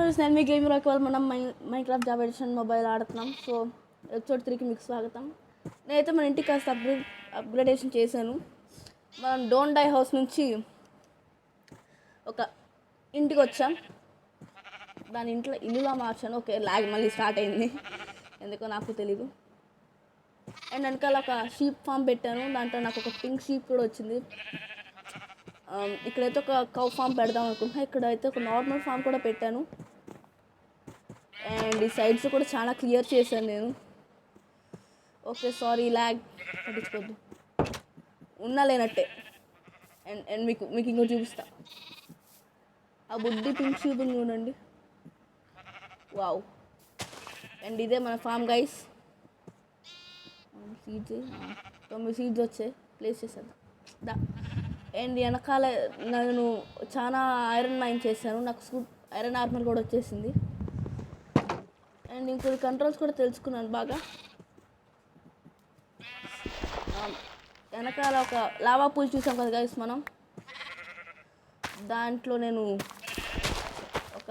నేను మీ గేమ్ రాకి వాళ్ళు మనం మైన్క్రాఫ్ట్ జావా ఎడిషన్ మొబైల్ ఆడుతున్నాం. సో ఎపిసోడ్ 3కి మీకు స్వాగతం. నేనైతే మన ఇంటికి కాస్త అప్గ్రేడేషన్ చేశాను. మనం డోంట్ డై హౌస్ నుంచి ఒక ఇంటికి వచ్చాం. దాని ఇంట్లో ఇల్లులా మార్చాను. ఓకే, లాగ్ మళ్ళీ స్టార్ట్ అయింది, ఎందుకో నాకు తెలీదు. అండ్ వెనకాల ఒక షీప్ ఫామ్ పెట్టాను. దాంట్లో నాకు ఒక పింక్ షీప్ కూడా వచ్చింది. ఇక్కడైతే ఒక కౌ ఫామ్ పెడదాం అనుకుంటున్నా. ఇక్కడైతే ఒక నార్మల్ ఫామ్ కూడా పెట్టాను. అండ్ ఈ సైడ్స్ కూడా చాలా క్లియర్ చేశాను నేను. ఓకే, సారీ ల్యాగ్, పట్టించుకోద్దు, ఉన్నా లేనట్టే. అండ్ మీకు ఇంకో చూపిస్తా. ఆ బుడ్డి పింక్ షీప్ చూడండి, వావ్. అండ్ ఇదే మన ఫామ్ గైస్. సీడ్స్ 9 సీడ్స్ వచ్చాయి, ప్లేస్ చేసేద్దాం దా. అండ్ వెనకాల నేను చాలా ఐరన్ మైన్ చేశాను. నాకు ఐరన్ ఆర్మర్ కూడా వచ్చేసింది. అండ్ ఇంకొన్ని కంట్రోల్స్ కూడా తెలుసుకున్నాను బాగా. వెనకాల ఒక లావా పూల్ చూసాం కదా గైస్ మనం. దాంట్లో నేను ఒక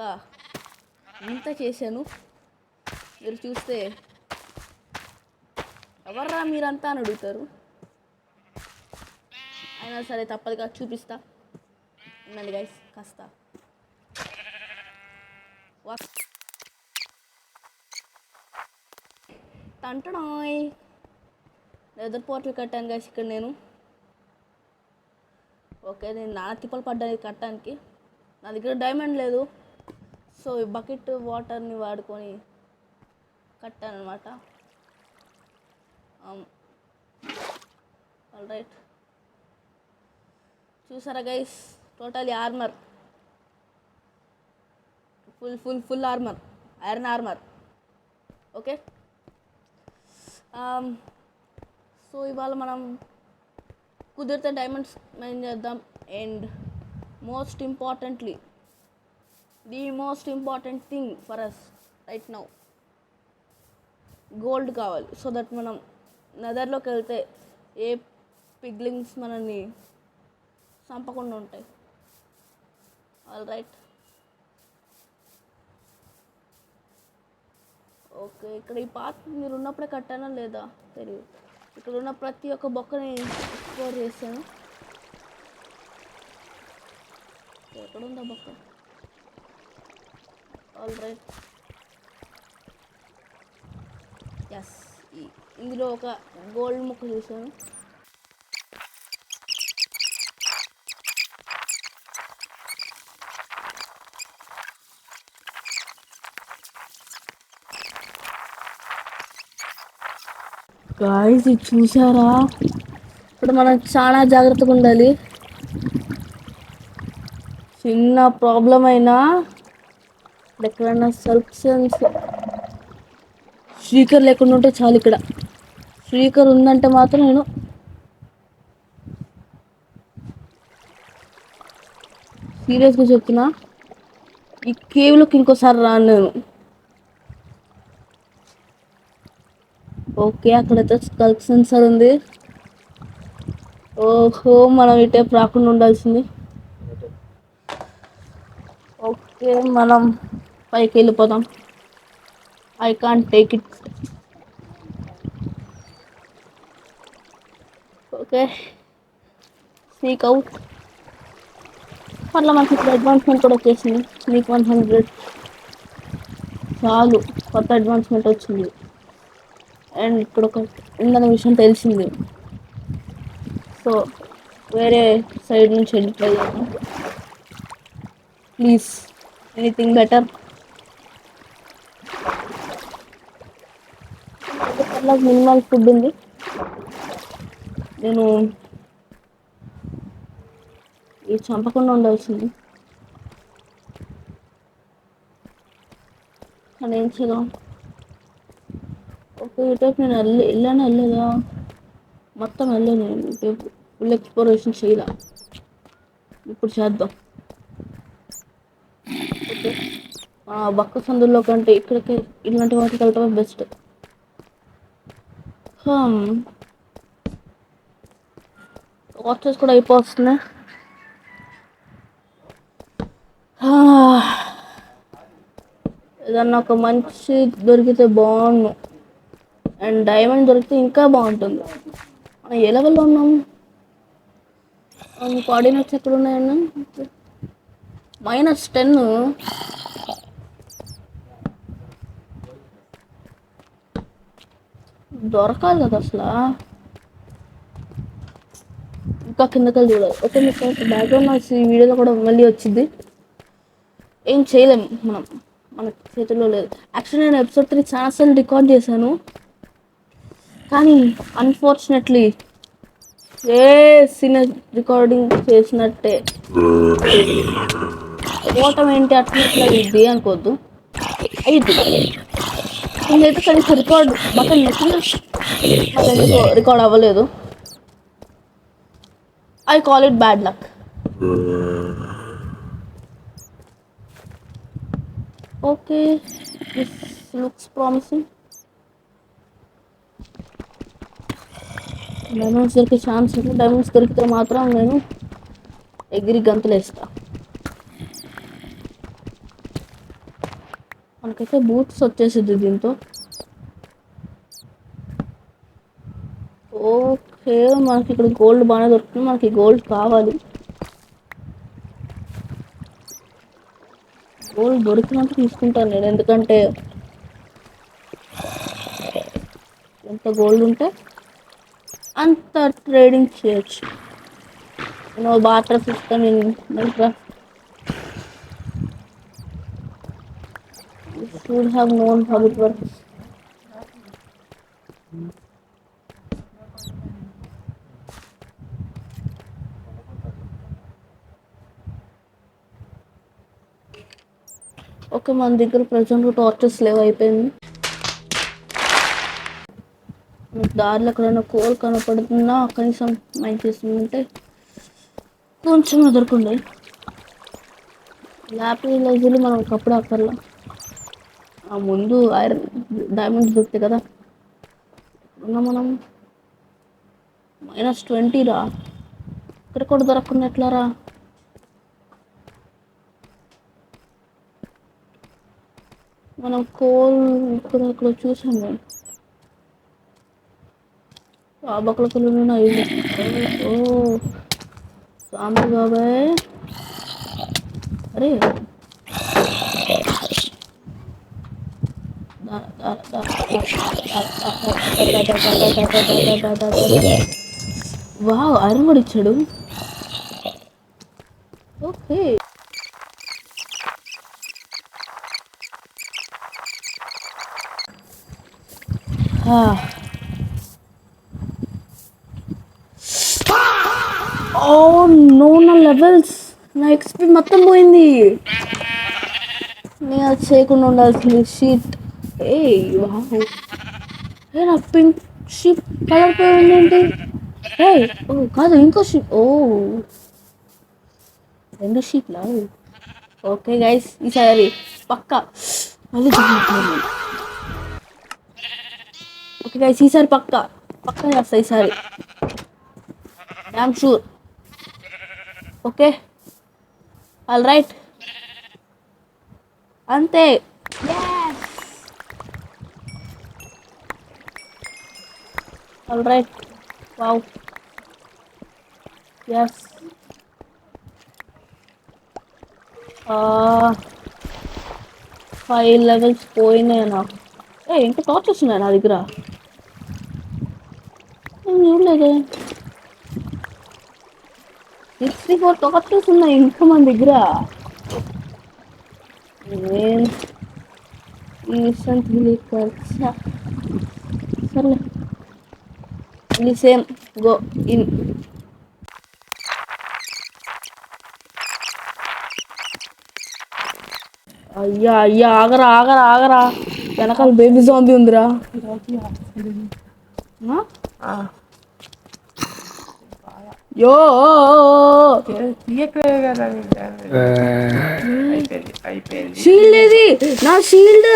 ఇంత చేశాను. మీరు చూస్తే ఎవర్రా మీరంతా అని అడుగుతారు. అయినా సరే తప్పదుగా చూపిస్తా. ఉండండి గైస్, కాస్త తంటడాయ్ లెదర్ పోర్టల్ కట్టాను గైస్ ఇక్కడ నేను. ఓకే, నేను నాన్న తిప్పలు పడ్డాను కట్టడానికి. నా దగ్గర డైమండ్ లేదు, సో ఈ బకెట్ వాటర్ని వాడుకొని కట్టాను అనమాట. ఆల్ రైట్, చూసారా guys, totally armour, full armour, iron armour. Okay, so ఇవాళ మనం కుదిరితే డైమండ్స్ మైన్ చేద్దాం. And most importantly, the most important thing for us right now, gold కావాలి. సో దట్ మనం నెదర్లోకి వెళ్తే ఏ పిగ్లింగ్స్ మనల్ని చంపకుండా ఉంటాయి. All right, okay. ఇక్కడ ఈ పార్ట్ మీరు ఉన్నప్పుడే కట్టానా లేదా తెలియదు. ఇక్కడ ఉన్న ప్రతి ఒక్క బొక్కని ఎక్స్ప్లోర్ చేశాను. ఎక్కడుందా బొక్క? ఆల్ రైట్, ఎస్, ఇందులో ఒక గోల్డ్ ముక్క చూసాను. గాయ్స్ ఇది చూసారా? ఇప్పుడు మనం చాలా జాగ్రత్తగా ఉండాలి. చిన్న ప్రాబ్లం అయినా ఎక్కడైనా సబ్స్టెన్స్ స్పీకర్ లేకుండా ఉంటే చాలు. ఇక్కడ స్పీకర్ ఉందంటే మాత్రం నేను సీరియస్గా చెప్తున్నా, ఈ కేవ్లోకి ఇంకోసారి రాను నేను. ఓకే, అక్కడైతే స్కల్క్ సెన్సర్ ఉంది. ఓహో, మనం ఇటే రాకుండా ఉండాల్సింది. ఓకే, మనం పైకి వెళ్ళిపోదాం. I can't take it. Okay, sneak out. అట్లా మనకి ఇప్పుడు అడ్వాన్స్మెంట్ కూడా వచ్చేసింది. స్నీక్ 100 చాలు, కొత్త అడ్వాన్స్మెంట్ వచ్చింది. అండ్ ఇక్కడ ఒక ఉందన్న విషయం తెలిసింది. సో వేరే సైడ్ నుంచి వెళ్ళిపోయి ప్లీజ్, ఎనీథింగ్ బెటర్. అట్లా మినిమల్ ఫుడ్ ఉంది. నేను ఇది చంపకుండా ఉండాల్సింది. అని ఏం చేద్దాం? ఓకే, ఇటైపు నేను వెళ్ళలేదా? మొత్తం వెళ్ళాను ఇటైపు. ఫుల్ ఎక్స్ప్లోరేషన్ చేయాల. ఇప్పుడు చేద్దాం. ఓకే, బక్క సందుల్లో కంటే ఇక్కడికి ఇలాంటి వాటికి వెళ్ళటమే బెస్ట్. వాచెస్ కూడా అయిపోతున్నాయి. ఏదన్నా ఒక మంచి దొరికితే బాగుండు. అండ్ డైమండ్ దొరికితే ఇంకా బాగుంటుంది. మనం ఏ లెవెల్లో ఉన్నాము? కోఆర్డినేట్స్ ఎక్కడ ఉన్నాయన్నా? -10. దొరకాలి కదా అసలు. ఇంకా కిందకెళ్ళి చూడాలి. ఓకే, మీకు బ్యాక్గ్రౌండ్ నాయిస్ ఈ వీడియోలో కూడా మళ్ళీ వచ్చింది. ఏం చేయలేము మనం, మన చేతుల్లో లేదు. యాక్చువల్లీ నేను ఎపిసోడ్ 3 చాలాసార్లు రికార్డ్ చేశాను, కానీ అన్ఫార్చునేట్లీ ఏ సినిమా రికార్డింగ్ చేసినట్టే ఓటం ఏంటి అట్లా ఇది అనుకోవద్దు, అయ్యిద్ది. నేనైతే కనీసం రికార్డ్ బటన్ నొక్కిన ఎందుకు రికార్డ్ అవ్వలేదు. I call it bad luck. Okay, this looks promising. Diamonds దొరికే ఛాన్స్ ఉంది. డైమండ్స్ దొరికితే మాత్రం నేను ఎగిరి గంతులు వేస్తా. మనకైతే బూట్స్ వచ్చేసింది దీంతో. ఓకే, మనకి ఇక్కడ గోల్డ్ బాగానే దొరుకుతుంది. మనకి గోల్డ్ కావాలి. గోల్డ్ దొరికినంత తీసుకుంటాను నేను, ఎందుకంటే ఎంత గోల్డ్ ఉంటే అంత ట్రేడింగ్ చేయొచ్చు. నేను barter system should have known how it works. Okay, మన దగ్గర ప్రజెంట్ టార్చెస్ లేవు, అయిపోయింది. దారిలో ఎక్కడైనా కోల్ కనపడుతుందా కనీసం మైండ్ చేస్తుందంటే కొంచెం ఎదుర్కొండే. ల్యాపిలైజర్లు మనం ఒకప్పుడు అక్కర్లా, ఆ ముందు ఐరన్ డైమండ్స్ దొరుకుతాయి కదా. మనం -20 రా, ఇక్కడ కూడా దొరకకుండా ఎట్లారా? మనం కోల్ ఇక్కడ చూసాం నేను. ఆ బక్కలు ఉన్నాయి. ఓ సాంబు బాబాయ్, అరే వావ్, ఐరన్ కూడా ఇచ్చాడు. ఓకే, ఓ నో, నా లెవెల్స్, నా ఎక్స్పీ మొత్తం పోయింది. నేను అది చేయకుండా ఉండాల్సింది. షీట్. ఏ వావ్, నా పింక్ షీప్ కలర్ పోయింది ఏంటి? ఓ కాదు, ఇంకో షీప్. ఓ 2 షీప్లా? ఓకే గైస్, ఈసారి పక్కా మళ్ళీ జరుగుతుంది. ఓకే గైస్, ఈసారి పక్కా చేస్తా ఈసారి, damn sure. Okay, all right, అంతే. All right, wow, yes. 5 levels పోయినాయి నాకు. ఇంకా టార్చెస్ ఉన్నాయి నా దగ్గర, నేను చూడలేదే. 64 టార్చెస్ ఉన్నాయి ఇంకా మన దగ్గర. నేను ఈ విషయం తెలియక సర్లే, ఇది సేమ్ గో ఇన్. అయ్యా అయ్యా, ఆగరా ఆగరా ఆగరా, వెనకాల బేబీ జాంబీ ఉందిరా. యో షీల్డ్ ఏది? నా షీల్డ్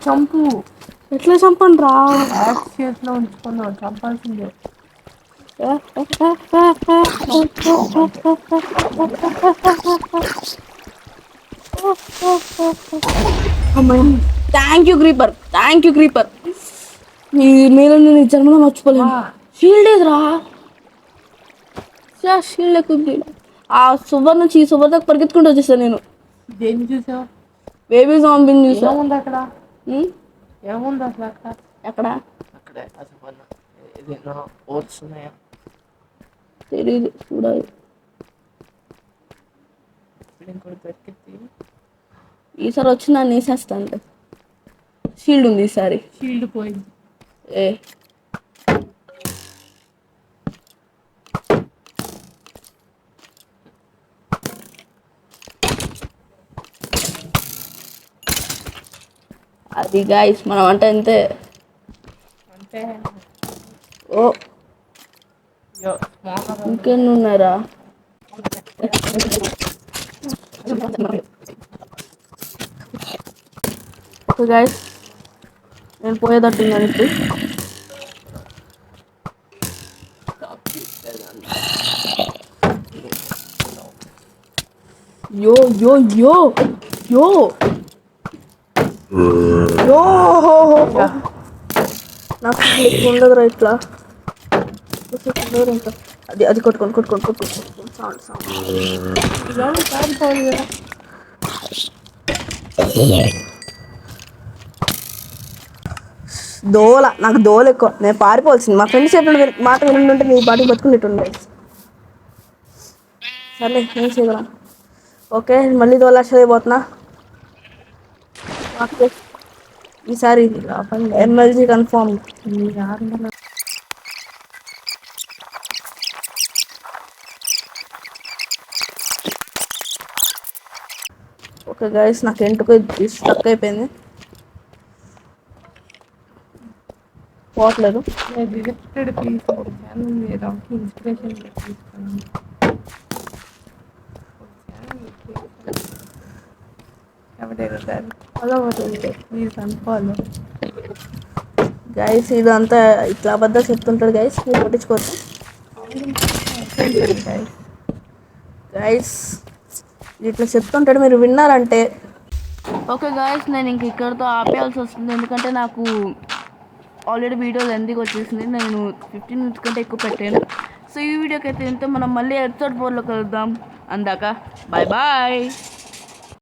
చంపు. ఎట్లా చంపండి రా? చేతిలో ఉంచుకున్నావు, చంపాల్సిందే. Thank you creeper, thank you creeper. నీ మీరు నేను ఈ జన్మలో మర్చిపోలేను. షీల్డ్ ఏదిరా? షీల్డ్ ఎక్కువ. ఆ సువర్ నుంచి ఈ సువర్ దాకా పరిగెత్తుకుంటూ వచ్చేసాను నేను. దేన్ని చూసావు? బేబీ జాంబీని చూసా. ఏముంది అక్కడ? ఏముంది అసలు అక్కడ? ఎక్కడ? అక్కడే అసలు ఏదైనా ఓట్స్ ఉన్నాయా? తెలీదు, చూడాలి. ఇంకోటి దొరికింది. ఈసారి వచ్చి నన్ను వేసేస్తాను. షీల్డ్ ఉంది ఈసారి. షీల్డ్ పోయింది. ఏ అది గాయస్ మనం అంటే అంతే. అంటే ఓ ఇంకెన్ని ఉన్నారా? ఓకే గాయస్, నేను పోయేటట్టున్నాను ఇప్పుడు. యో యో యో యో యో నాకు ఉండదురా ఇట్లా. ఇంకా అది అది కొట్టుకోండి కొట్టుకోండి కొట్టుకోండి. సౌండ్ దోల, నాకు దోల ఎక్కువ. నేను పారిపోవాల్సింది. మా ఫ్రెండ్స్ చెప్పిన మాట వినుంటే నీ బాడీ బతుకునేట్టుండే. సర్లే ఏం చేయగలం. ఓకే మళ్ళీ దోలాషైపోతున్నా. ఓకే ఈసారి ఎమ్మెల్జీ కన్ఫర్మ్. ఓకే గైస్, నాకు ఎంటుకు స్టక్ అయిపోయింది, పోవట్లేదు. ఇన్స్పిరేషన్ ప్లీజ్ అనుకోవాలి గైస్. ఇదంతా ఇట్లా అబద్ధాలు చెప్తుంటాడు గైస్, మీరు పట్టించుకోవచ్చు గైస్. ఇట్లా చెప్తుంటాడు, మీరు విన్నారంటే. ఓకే గాయస్, నేను ఇంక ఇక్కడితో ఆపేయాల్సి వస్తుంది. ఎందుకంటే నాకు ఆల్రెడీ వీడియో ఎందుకు వచ్చేసింది. నేను 15 minutes కంటే ఎక్కువ పెట్టాను. సో ఈ వీడియోకి అయితే ఇంత. మనం మళ్ళీ ఎపిసోడ్ 4లో కలుద్దాం. అందాక బాయ్ బాయ్.